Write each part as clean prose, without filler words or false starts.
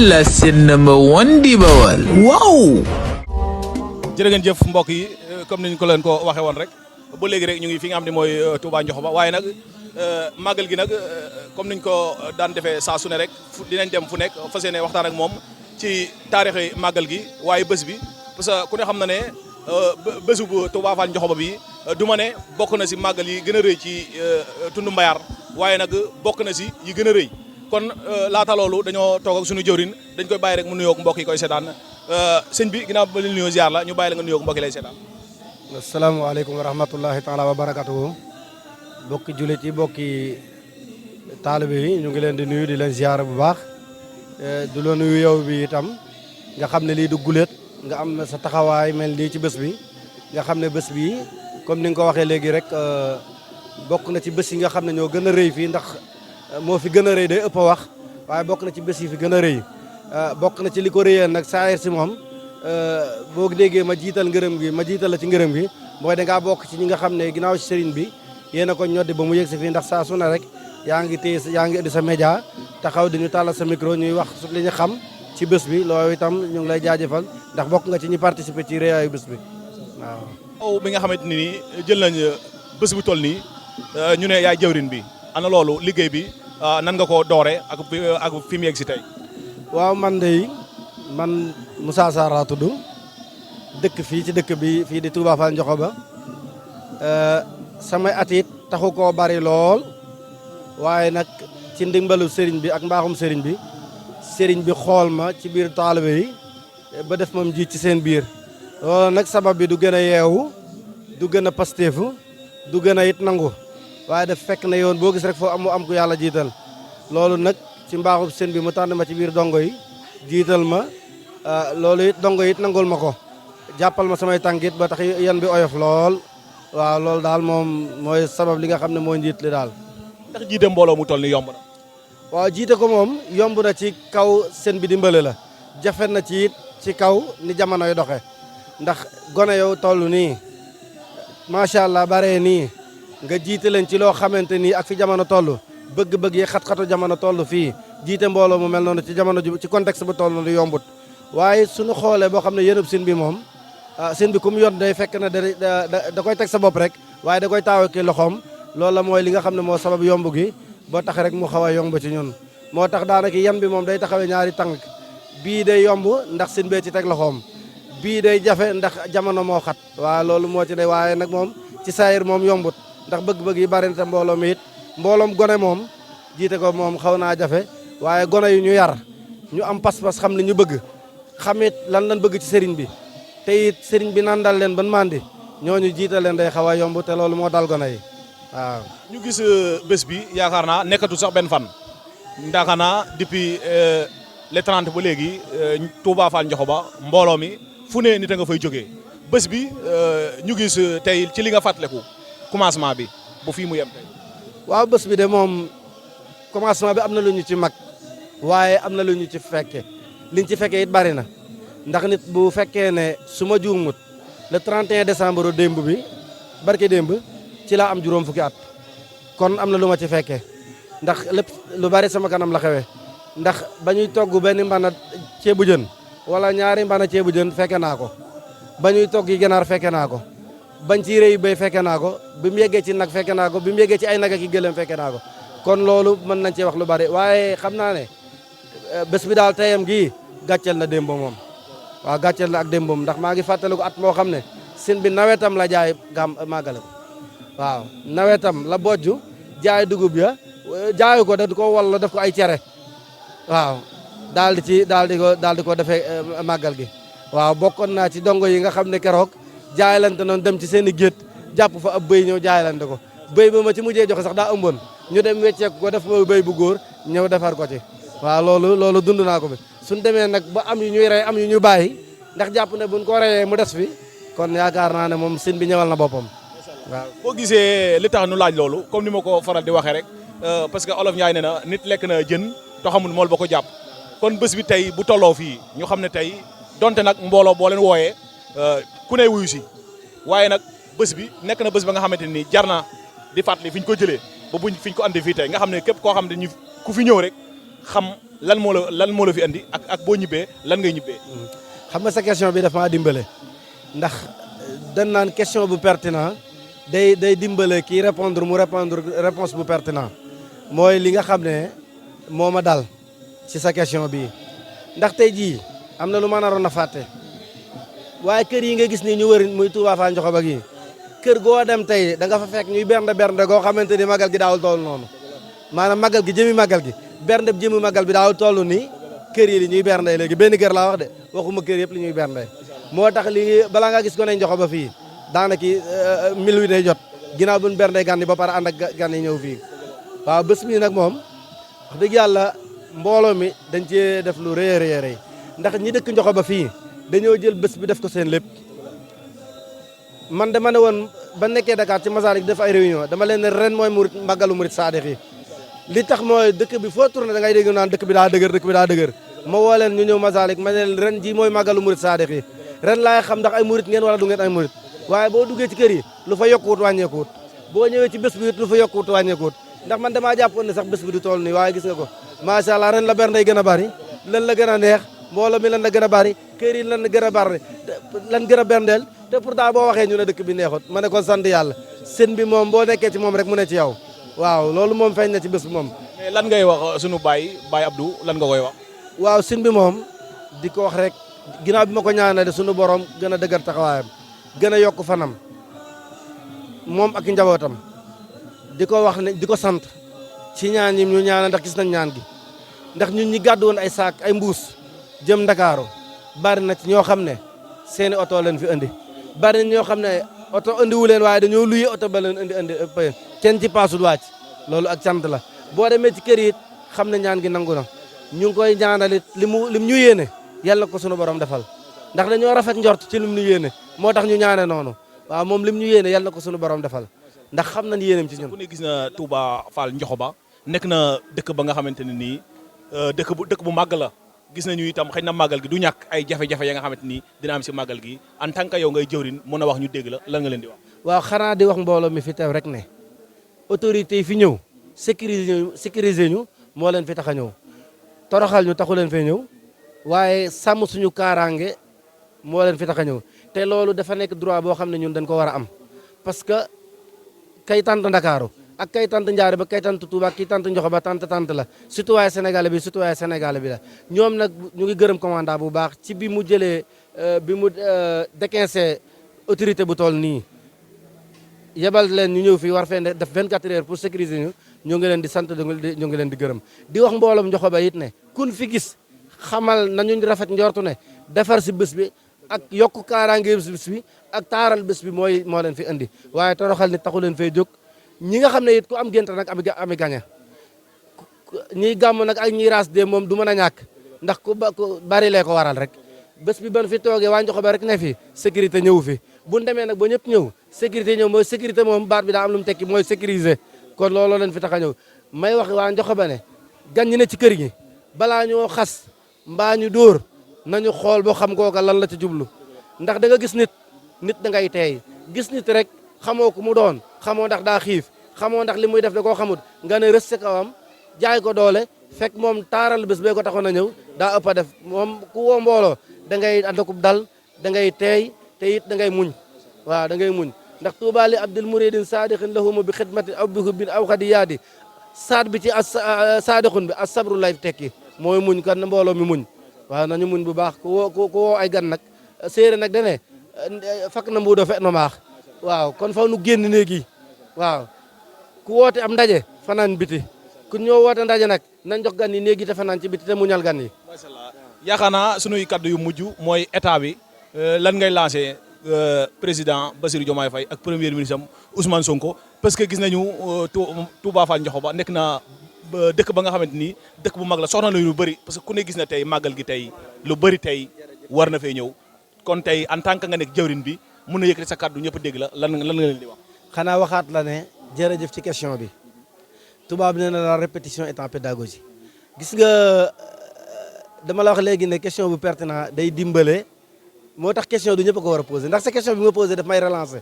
la seen number one di Bawal waaw. jërë ngeen jëf mbokk yi comme niñ ko leen ko waxee woon rek ba léegi rek ñu ngi fi nga xam ne mooy Touba Ndiokhoba waaye nag màggal gi nag comme niñ ko daan defee saa su ne rek dinañ dem fu nekk fas yéene waxtaan ak moom ci taarixi màggal gi waaye bés bi parce que ku ne xam na ne bésu bu Touba Fall Ndiokhoba bi du ma ne bokk na si màggal yi gën a rëy ci tundu Mbayar waaye nag bokk na si yi gën a rëy kon laata loolu dañoo toog ak suñu jëwrin dañ koy bàyyi rek mu nuyoog mbokk yi koy seetaan sëñ bi ginnaaw ba leen nuyoo ziar la ñu bàyyi la nga nuyoog mbokk yi lay seetaan. asalaamaaleykum wa rahmatullahi taala wa barakatuhu bokki jullit yi bokki taalibe yi ñu ngi leen di nuyu di leen ziar bu baax du la nuyu yow bi itam nga xam ne lii du guléet nga am sa taxawaay mel lii ci bés bi nga xam ne bés bi comme ni nga ko waxee léegi rek bokk na ci bés yi nga xam ne ñoo gën a rëy fii ndax moo fi gën a rëy day ëpp a wax waaye bokk na ci bés yi fi gën a rëy bokk na ci li ko rëyee nag saayir si moom boo déggee ma jiital ngërëm gi ma jiital la ci ngërëm gi mooy dangaa bokk ci ñi nga xam ne ginnaaw ci sëriñ bi yéen a ko ñoddi ba mu yëg si fii ndax saa su ne rek yaa ngi indi sa média taxaw di ñu tàllal sa micro ñuy wax su li ñu xam ci bés bi loolu itam ñu ngi lay jaajëfal ndax bokk nga ci ñi participer ci réyaayu bés bi waaw. bi nga xamante ni jël nañ bés bu toll nii ñu ne yaay jëwrin bi ana loolu liggéey bi nan nga ko doore ak fi mu yegg si tey. waaw man Moussa Sarr laa tudd dëkk fii ci dëkk bi fii di Touba Fall Ndiokhoba samay at it taxu koo bari lool waaye nag ci ndimbalu sëriñ bi ak mbaaxum sëriñ bi xool ma ci biir taalibe yi ba def moom jiit ci seen biir loolu nag sabab bi du gën a yeewu du gën a pasteefu du gën a it nangu waaye daf fekk na yoon boo gis rek foo am ku yàlla jiital loolu nag ci mbaaxum sëriñ bi mu tànn ma ci biir dongo yi jiital ma loolu it dongo it nangul ma ko jàppal ma samay tànkit ba tax yan bi oyof lool waaw loolu daal moom mooy sabab li nga xam ne mooy njiit li daal. ndax jiite mbooloo mu toll ni yomb na. waaw jiite ko moom yomb na ci kaw seen bi dimbale la jafe na ci it ci kaw ni jamonoy doxe ndax gone yow toll nii macha allah bare nii nga jiite leen ci loo xamante nii ak fi jamono toll bëgg-bëgg yi xat-xatu jamono toll fii jiite mbooloo mu mel noonu ci jamono ci contexte bu toll noonu yombut waaye suñu xoolee boo xam ne yéenub sin bi moom sin bi ku mu yoon day fekk na da koy teg sa bopp rek waaye da koy taaw ki loxoom loolu la mooy li nga xam ne moo sabab yomb gi boo tax rek mu xaw a yomb ci ñun moo tax daanaka yan bi moom day taxawee ñaari tànk bii day yomb ndax sin bee ci teg loxoom bii day jafe ndax jamono moo xat waaw loolu moo ci ne waaye nag moom ci saayir moom yombut ndax bëgg-bëgg yi bari na te mbooloo mi it mbooloom gone moom jiite ko moom xaw naa jafe waaye gone yu ñu yar ñu am pas-pas xam li ñu bëgg xamit lan bëgg ci sëriñ bi te it sëriñ bi naan dal leen ban mandi ñooñu jiite leen day xaw a yomb te loolu moo dal gone yi waaw. ñu gis bés bi yaakaar naa nekkatu sax benn fan yaakaar naa depuis le 30 ba léegi Touba Fall Ndiokhoba mbooloo mi fu ne nit a nga fay jógee bés bi ñu gis tey ci li nga fàttaliku commencement bi bu fii mu yem tey. waaw bés bi de moom commencement bi am na lu ñu ci mag waaye am na lu ñu ci fekke liñ ci fekkee it bari na ndax nit bu fekkee ne su ma juumut le 31 décembre démb bi barke démb ci laa am juróom fukki at kon am na lu ma ci fekkee ndax lépp lu bari sama kanam la xewe ndax ba ñuy togg benn mbana ceebu jën wala ñaari mbana ceebu jën fekke naa ko ba ñuy togg yi ganaar fekke naa ko bañ ci rëy bay fekke naa ko bi mu yeggee ci nag fekke naa ko bi mu yeggee ci ay nag ak i gëléem fekke naa ko kon loolu mën nañ cee wax lu bari waaye xam naa ne bés bi daal teyam gii gàcceel na démb moom waaw gàcceel na ak démbam ndax maa ngi fàttaliku at moo xam ne sin bi nawetam la jaay màggale ko waaw nawetam la bojju jaay dugub ya jaayu ko daf ko walla def ko ay cere waaw daal di ko defee màggal gi waaw bokkoon naa ci dongo yi nga xam ne keroog jaaylante noonu dem ci seen i gétt jàpp fa ab bëy ñëw jaaylante ko bëy ba ma ci mujjee joxe sax daa ëmboon ñu dem wecceeku ko def ma bëy bu góor ñëw defar ko ci waaw loolu dund naa ko bi suñ demee nag ba am yu ñuy rey am yu ñu bàyyi ndax jàpp ne buñ ko reyee mu des fi kon yaakaar naa ne moom sin bi ñëwal na boppam waaw. boo gisee li tax nu laaj loolu comme ni ma ko faral di waxee rek parce que olof Njaay ne na nit lekk na jën te xamul mool ba ko jàpp kon bés bi tey bu tolloo fii ñu xam ne tey donte nag mbooloo boo leen wooyee ku ne wuyu si waaye nag bés bi nekk na bés ba nga xamante ni jar na di fàttali fi ñu ko jëlee ba fi ñu ko andi fii tey nga xam ne képp koo xam ne ku fi ñëw rek xam lan moo la fi andi ak boo ñibbee lan ngay ñibbee. xam nga sa question bi dafa maa dimbale ndax dañ naan question bu pertinent day dimbale kii répondre réponse bu pertinent mooy li nga xam ne moo ma dal ci sa question bii ndax tey jii am na lu ma naroon a fàtte waaye kër yi nga gis ni ñu wër muy Touba Fall Ndiokhoba gi kër goo dem tey da nga fa fekk ñuy bernde goo xamante ni magal gi daawul toll noonu maanaam magal gi jëmi magal gi bernde jëmi magal bi daawul toll nii kër yi li ñuy bernde léegi benn kër laa wax de waxuma kër yëpp li ñuy bernde moo tax li balaa nga gis ko ne Ndiokhoba fii daanaka 1000 wi day jot ginnaaw buñ bernde gan yi ba pare ànd ak gan yi ñëw fii waaw bés mi nag moom wax dëgg yàlla mbooloo mi dañ cee def lu rëy a rëy ndax ñi dëkk Ndiokhoba fii dañoo jël bés bi def ko seen lépp man dama ne woon ba nekkee Dakar ci Masalik def ay réunion dama leen ne ren mooy murit màggalu murit saadix yi li tax mooy dëkk bi foo tourné da ngay dégg naan dëkk bi daa dëgër ma woo leen ñu ñëw Masalik ma ne leen ren ji mooy màggalu murit saadix yi ren laay xam ndax ay murit ngeen wala du ngeen ay murit waaye boo duggee ci kër yi lu fa yokkuwut wàññeekuwut boo ñëwee ci bés bi lu fa yokkuwut wàññeekuwut ndax man damaa jàppoon ne sax bés bi du toll nii waaye gis nga ko macha allah ren la bernde gën a bari lan la gën a neex mbooloo mi lan la gën a bari kër yi lan la gën a bari lan gën a berndeel te pourtant boo waxee ñu ne dëkk bi neexut ma ne ko sant yàlla sën bi moom boo nekkee ci moom rek mu ne ci yow waaw loolu moom feeñ na ci bés bi moom. mais lan ngay wax sunu baay Abdou lan nga koy wax. waaw sën bi moom di ko wax rek ginnaaw bi ma ko ñaanale sunu borom gën a dëgër taxawaayam gën a yokk fanam moom ak njabootam di ko wax ne di ko sant ci ñaan yi ñu ñaanal ndax gis nañ ñaan gi ndax ñun ñi gàddu woon ay saak ay mbuus jëm Ndakaaru bari na ci ñoo xam ne seeni oto leen fi indi bari na ñoo xam ne oto andiwu leen waaye dañoo luye oto ba leen indi kenn ci paasul wàcc loolu ak cant la boo demee ci kër yi it xam ne ñaan gi nangu na ñu ngi koy ñaanalit lim ñu yéene yàlla ko sunu borom defal ndax dañoo rafet njort ci lim ñu yéene moo tax ñu ñaane noonu waaw moom lim ñu yéene yàlla ko sunu borom defal ndax xam nañ yéenam ci ñun. ku ne gis na Touba Fall Ndiokhoba nekk na dëkk ba nga xamante ne nii dëkk bu màgg la gis nañu itam xëy na màggal gi du ñàkk ay jafe-jafe ya nga xamante ni dina am si màggal gi en tant que yow ngay jëwrin mën a wax ñu dégg la lan nga leen di wax. waaw xanaa di wax mbooloo mi fi teew rek ne autorités yi fi ñëw sécuriser ñu moo leen fi tax a ñëw toroxal ñu taxu leen fee ñëw waaye sàmm suñu kaaraange moo leen fi tax a ñëw te loolu dafa nekk droit boo xam ne ñun dañ ko war a am parce que kay tant Ndakaaru ak kay tant Njaare ba kay tant Touba kay tant Ndiokhoba tant la citoyen sénégalais bi la ñoom nag ñu ngi gërëm commandant bu baax ci bi mu jëlee bi mu déquince autorité bu toll nii yebal leen ñu ñëw fii war fee def 24 heures pour sécuriser ñu ngi leen di sant ñu ngi leen di gërëm di wax mbooloom Ndiokhoba it ne kun fi gis xamal nañu rafet njortu ne defar si bés bi ak yokku kaaraange bés bi ak taaral bés bi moo leen fi indi waaye toroxal nit taxu leen fay jóg ñi nga xam ne it ku am gént nag ami gañe ñiy gàmm nag ak ñiy raas de moom du mën a ñàkk ndax ku bari lee ko waral rek bés bi ban fi toogee waa Ndiokhoba rek ne fi sécurité ñëw fi bu ñu demee nag ba ñëpp ñëw sécurité ñëw mooy sécurité moom baat bi daa am lu mu tekki mooy sécuriser kon looloo leen fi tax a ñëw may wax waa Ndiokhoba ne gan ñi ne ci kër gi balaa ñoo xas mbaa ñu dóor nañu xool boo xam kooka lan la ci jublu ndax da nga gis nit da ngay teey gis nit rek xamoo ko mu doon xamoo ndax daa xiif xamoo ndax li muy def da koo xamut nga ne rës ci kawam jaay ko doole fekk moom taaral bés bee ko taxoon a ñëw daa ëpp a def moom ku woo mbooloo da ngay àndakub dal da ngay teey te it da ngay muñ waaw da ngay muñ ndax tuuba li abdul muridin saadixin lahumu bi xidmati aw bi hubbin aw xadiyaadi saad bi ci saadixun bi as sabru lay tekki mooy muñ kan mbooloo mi muñ waaw nañu muñ bu baax ku woo ay gan nag séeré nag dane fakk na mbuudoo fe no maax waaw kon faw nu génn néegi waaw ku woote am ndaje fanaan biti ku ñoo woote ndaje nag nañ jox gan yi néegi te fanaan ci biti te muñal gan yi. macha allah yaakaar naa sunuy kaddu yu mujj mooy état bi lan ngay lancé président Bassirou Diomaye Faye ak premier ministre am Ousmane Sonko parce que gis nañu Touba Fall Ndiokhoba nekk na dëkk ba nga xamante ni dëkk bu mag la soxna nañu lu bëri parce que ku ne gis na tey màggal gi tey lu bëri tey war na fee ñëw kon tey en tant que nga nekk jawrin bi mun na yëkkati sa kaddu ñëpp dégg la lan nga leen di wax. xanaa waxaat la ne jërëjëf ci question bi tubaab nee na la répétition est en pédagogie gis nga dama la wax léegi ne question bu pertinent day dimbale moo tax question du ñëpp ko war a posé ndax sa question bi nga posé daf may relancer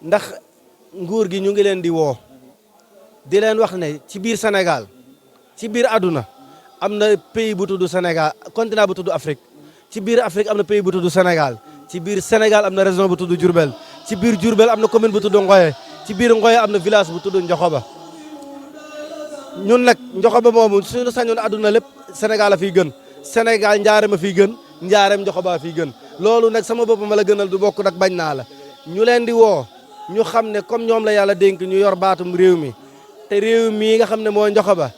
ndax nguur gi ñu ngi leen di woo di leen wax ne ci biir Sénégal ci biir àdduna am na pays bu tudd Sénégal continent bu tudd Afrique ci biir Afrique am na pays bu tudd Sénégal ci biir Sénégal am na région bu tudd Diourbel ci biir Diourbel am na commune bu tudd Ngoye ci biir Ngoye am na village bu tudd Ndioxoba ñun nag Ndioxoba moomu suñu sañoon àdduna lépp Sénégal a fiy gën Sénégal njaareem a fiy gën njaareem Ndioxoba a fiy gën loolu nag sama bopp ma la gënal du bokk nag bañ naa la ñu leen di woo ñu xam ne comme ñoom la yàlla dénk ñu yor baatum réew mi te réew mii nga xam ne moo Ndioxoba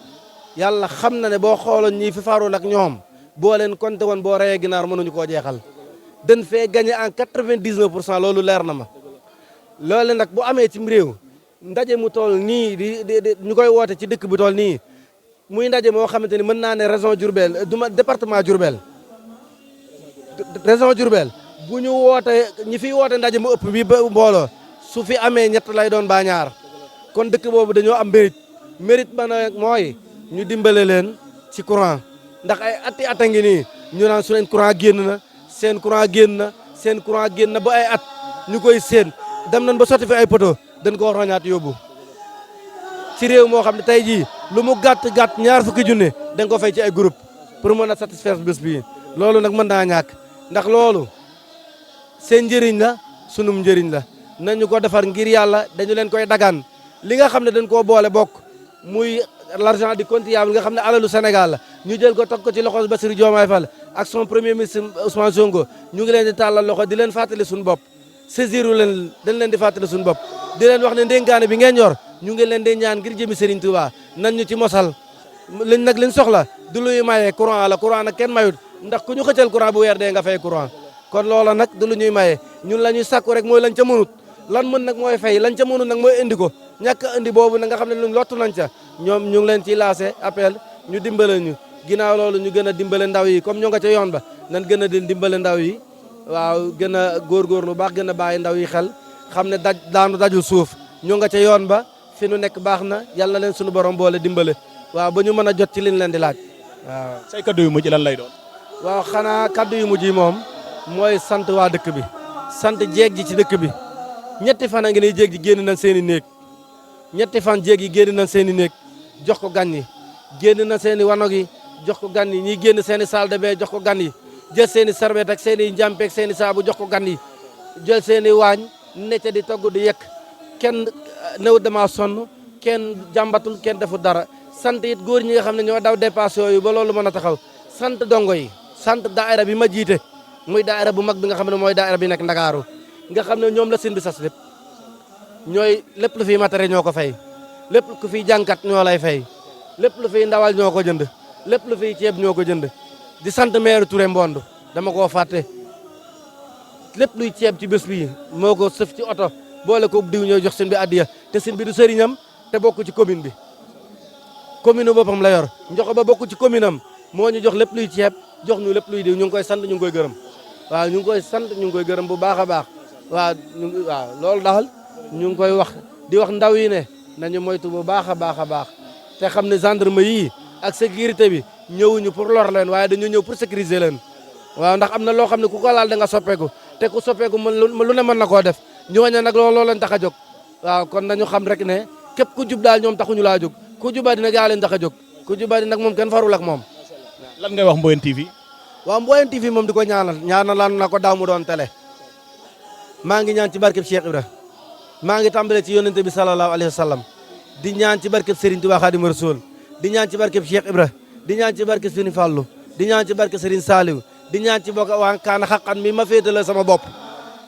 yàlla xam na ne boo xooloon ñii fi faroon ak ñoom boo leen compté woon boo reyee ginaar mënuñu koo jeexal dañ fee gagné en 99% loolu leer na ma loolu nag bu amee cim réew ndaje mu toll nii di ñu koy woote ci dëkk bu toll nii muy ndaje moo xamante ni mën naa ne région Diourbel duma département Diourbel région Diourbel bu ñu woote ñi fiy woote ndaje mu ëpp bi ba mbooloo su fi amee ñett lay doon ba ñaar kon dëkk boobu dañoo am mérite ba nag mooy ñu dimbale leen ci courant ndax ay ati at a ngi nii ñu naan su leen courant génn na seen courant génn na seen courant génn na ba ay at ñu koy seen dem nañ ba sotti fi ay poto dañ ko roñaat yóbbu ci réew moo xam ne tey jii lu mu gàtt ñaar fukki junne dañ ko fay ci ay groupe pour mën a satisfaire bés bii loolu nag mën naa ñàkk ndax loolu seen njëriñ la sunum njëriñ la nañu ko defar ngir yàlla dañu leen koy dagaan li nga xam ne dañ koo boole bokk muy l'argent du contribuable nga xam ne alalu Sénégal la ñu jël ko teg ko ci loxo Bassirou Diomaye Faye ak son premier ministre Ousmane Sonko ñu ngi leen di tàllal loxo di leen fàttali suñu bopp saisiru leen dañ leen di fàttali suñu bopp di leen wax ne ndénkaane bi ngeen yor ñu ngi leen di ñaan ngir jëmi Serigne Touba nan ñu ci mosal liñ nag liñ soxla du luy maye courant la courant nag kenn mayut ndax ku ñu xëccal courant bu weer dee nga fay courant kon loola nag du lu ñuy maye ñun la ñuy sàkku rek mooy lañ ca mënut lan mën nag mooy fay lañ ca mënut nag mooy indi ko ñàkk a indi boobu nag nga xam ne luñ lottu nañ ca ñoom ñu ngi leen ciy lancé appel ñu dimbale ñu ginnaaw loolu ñu gën a dimbale ndaw yi comme ñoo nga ca yoon ba nan gën a dimbale ndaw yi waaw gën a góorgóorlu baax gën a bàyyi ndaw yi xel xam ne daanu dajul suuf ñoo nga ca yoon ba fi nu nekk baax na yàlla na leen suñu borom boole dimbale waaw ba ñu mën a jot ci liñ leen di laaj waaw. say kaddu yu mujj lan lay doon. waaw xanaa kaddu yu mujj yi moom mooy sant waa dëkk bi sant jeeg ji ci dëkk bi ñetti fan a ngi ne jéeg ji génn nañ seen i néeg ñetti fan jéeg yi génn nañ seen i néeg jox ko gan yi génn na seen i wanog yi jox ko gan yi ñiy génn seen i salle de bain jox ko gan yi jël seen i serviette ak seen i njàmpeeg seen i saabu jox ko gan yi jël seen i waañ necca di togg di yekk kenn néew dama sonn kenn jàmbatul kenn deful dara sant it góor ñi nga xam ne ñoo daw dépassé yooyu ba loolu mën a taxaw sant dongo yi sant daayira bi ma jiite muy daayira bu mag bi nga xam ne mooy daayira bi nekk Ndakaaru nga xam ne ñoom la seen bi sas lépp ñooy lépp lu fiy matériel ñoo ko fay lépp ku fiy jànkat ñoo lay fay lépp lu fiy ndawal ñoo ko jënd lépp lu fiy ceeb ñoo ko jënd di sant maire Touré Mbond dama koo fàtte lépp luy ceeb ci bés bi moo ko sëf ci oto boole ko diw ñoo jox seen bi addiya te seen bi du sëriñam te bokk ci commune bi commune boppam la yor njoxo ba bokk ci commune am moo ñu jox lépp luy ceeb jox ñu lépp luy diw ñu ngi koy sant ñu ngi koy gërëm waaw ñu ngi koy sant ñu ngi koy gërëm bu baax a baax waaw loolu daal ñu ngi koy wax di wax ndaw yi ne nañu moytu bu baax a baax a baax te xam ne gendarme yi ak sécurité bi ñëwuñu pour lor leen waaye dañu ñëw pour sécuriser leen waaw ndax am na loo xam ne ku ko laal da nga soppeeku te ku soppeeku lu ne mën na koo def ñooñu nag looloo leen tax a jóg waaw kon nañu xam rek ne képp ku jub daal ñoom taxuñu laa jóg ku jubadi nag yaa leen tax a jóg ku jubadi nag moom kenn farul ak moom. lan ngay wax Mboyeen TV. waaw Mboyeen TV moom di ko ñaanal na ko daaw mu doon télé maa ngi ñaan ci barkeb Cheikh Ibra maa ngi tàmbale ci yonente bi sallallahu alayhi wa sallam di ñaan ci barkeb Serigne Touba Khadim Rasoul di ñaan ci barkeb Cheikh Ibra di ñaan ci barkeb Serigne Fallou di ñaan ci barkeb Serigne Saliou di ñaan ci bokk waa kaana xaqan mi ma féetale sama bopp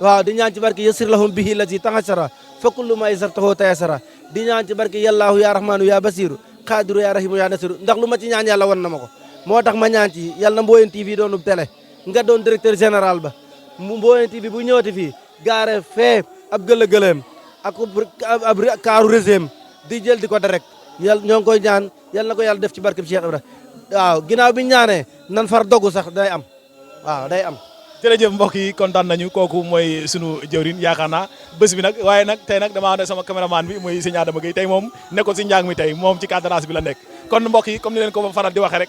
waaw di ñaan ci barke yasir lahum bihi lati taxasara fa kullu ma yasartahu tayasara di ñaan ci barke yallaahu ya rahmanu ya basiru xaadiru ya rahimu ya nasiru ndax lu ma ci ñaan yàlla wan na ma ko moo tax ma ñaan ci yàlla na Mboyeen TV doonub télé nga doon directeur général ba Mboyeen TV bu ñëwati fii gaare fee ab gëlëm ak ab kaaru réseem di jël di ko direct yàlla ñoo ngi koy ñaan yàlla na ko yàlla def ci barke Cheikh Ibra waaw ginnaaw bi ñu ñaanee nan far dogu sax day am waaw day am. jërëjëf mbokk yi kontaan nañu kooku mooy sunu jëwrin yaakaar naa bés bi nag waaye nag tey nag dama ànd sama caméraman bi muy sëñ Adama Gueye tey moom nekkoon si njàng mi tey moom ci cadrage bi la nekk kon mbokk yi comme ni leen ko faral di waxee rek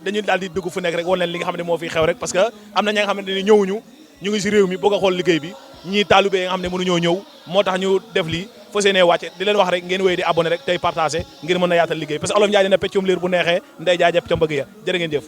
dañuy daal di dugg fu nekk rek wan leen li nga xam ne moo fi xew rek parce que am na ñi nga xamante ne ñëwuñu ñu ngi si réew mi bëgg a xool liggéey bi ñii taalibe yi nga xam ne mënuñoo ñëw moo tax ñu def lii fas yéenee wàcce di leen wax rek ngeen wéy di abonné rek tey partagé ngir mën a yaatal liggéey parce que olof Njaay dina peccum liir bu neexee nday jaajëf ca mbëgg ya jërë ngeen jëf